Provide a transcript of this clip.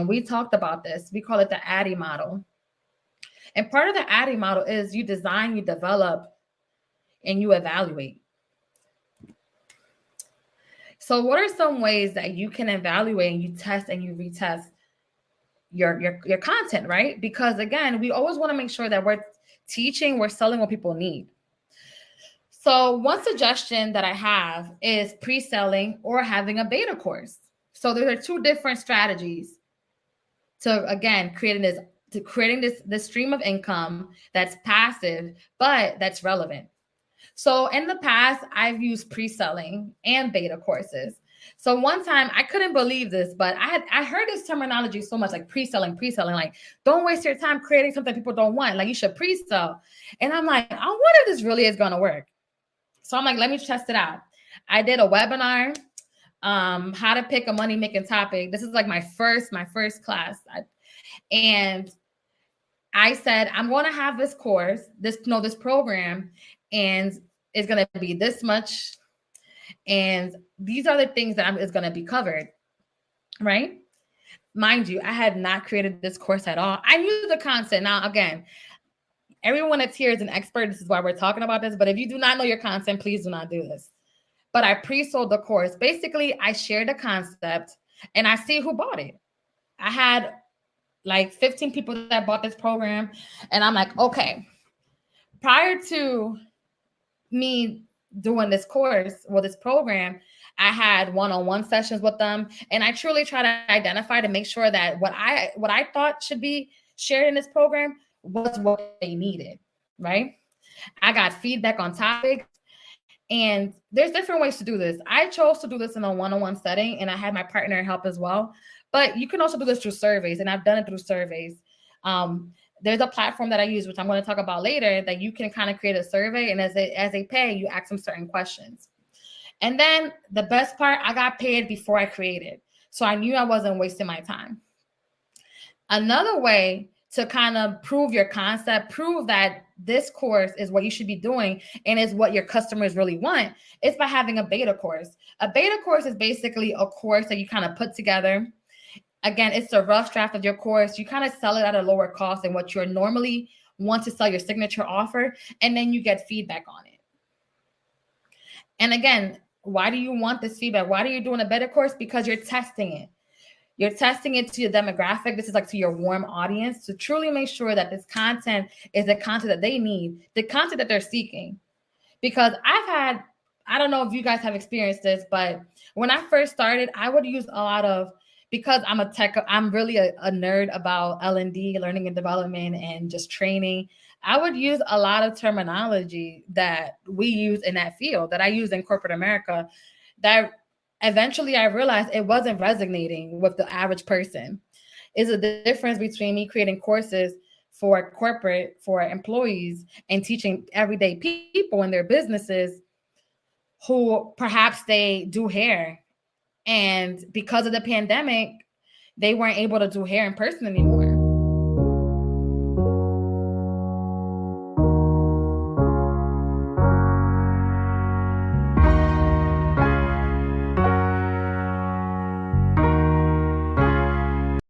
we talked about this. We call it the ADDIE model. And part of the ADDIE model is you design, you develop, and you evaluate. So what are some ways that you can evaluate and you test and you retest your content, right? Because again, we always want to make sure that we're teaching, we're selling what people need. So one suggestion that I have is pre-selling or having a beta course. So there are two different strategies to, again, creating this stream of income that's passive, but that's relevant. So in the past, I've used pre-selling and beta courses. So one time I couldn't believe this, but I heard this terminology so much, like pre-selling, like don't waste your time creating something people don't want. Like you should pre-sell. And I'm like, I wonder if this really is going to work. So I'm like, let me test it out. I did a webinar, how to pick a money-making topic. This is like my first class. And I said, I'm going to have this course, this program, and it's going to be this much. And these are the things that is going to be covered, right? Mind you, I had not created this course at all. I knew the concept. Now, again, everyone that's here is an expert. This is why we're talking about this. But if you do not know your content, please do not do this. But I pre-sold the course. Basically, I shared the concept and I see who bought it. I had like 15 people that bought this program. And I'm like, okay, prior to me doing this course or this program, I had one-on-one sessions with them. And I truly try to identify to make sure that what I thought should be shared in this program was what they needed, right? I got feedback on topics. And there's different ways to do this. I chose to do this in a one-on-one setting, and I had my partner help as well. But you can also do this through surveys, and I've done it through surveys. There's a platform that I use, which I'm going to talk about later, that you can kind of create a survey, and as they pay, you ask them certain questions. And then the best part, I got paid before I created. So I knew I wasn't wasting my time. Another way to kind of prove your concept, prove that this course is what you should be doing and is what your customers really want, is by having a beta course. A beta course is basically a course that you kind of put together. Again, it's a rough draft of your course. You kind of sell it at a lower cost than what you normally want to sell your signature offer, and then you get feedback on it. And again, why do you want this feedback? Why are you doing a beta course? Because you're testing it. You're testing it to your demographic. This is like to your warm audience to truly make sure that this content is the content that they need, the content that they're seeking. Because I don't know if you guys have experienced this, but when I first started, I would use a lot of, because I'm really a nerd about L&D, learning and development, and just training. I would use a lot of terminology that we use in that field, that I use in corporate America, that eventually I realized it wasn't resonating with the average person. Is a difference between me creating courses for corporate, for employees, and teaching everyday people in their businesses who perhaps they do hair. And because of the pandemic, they weren't able to do hair in person anymore.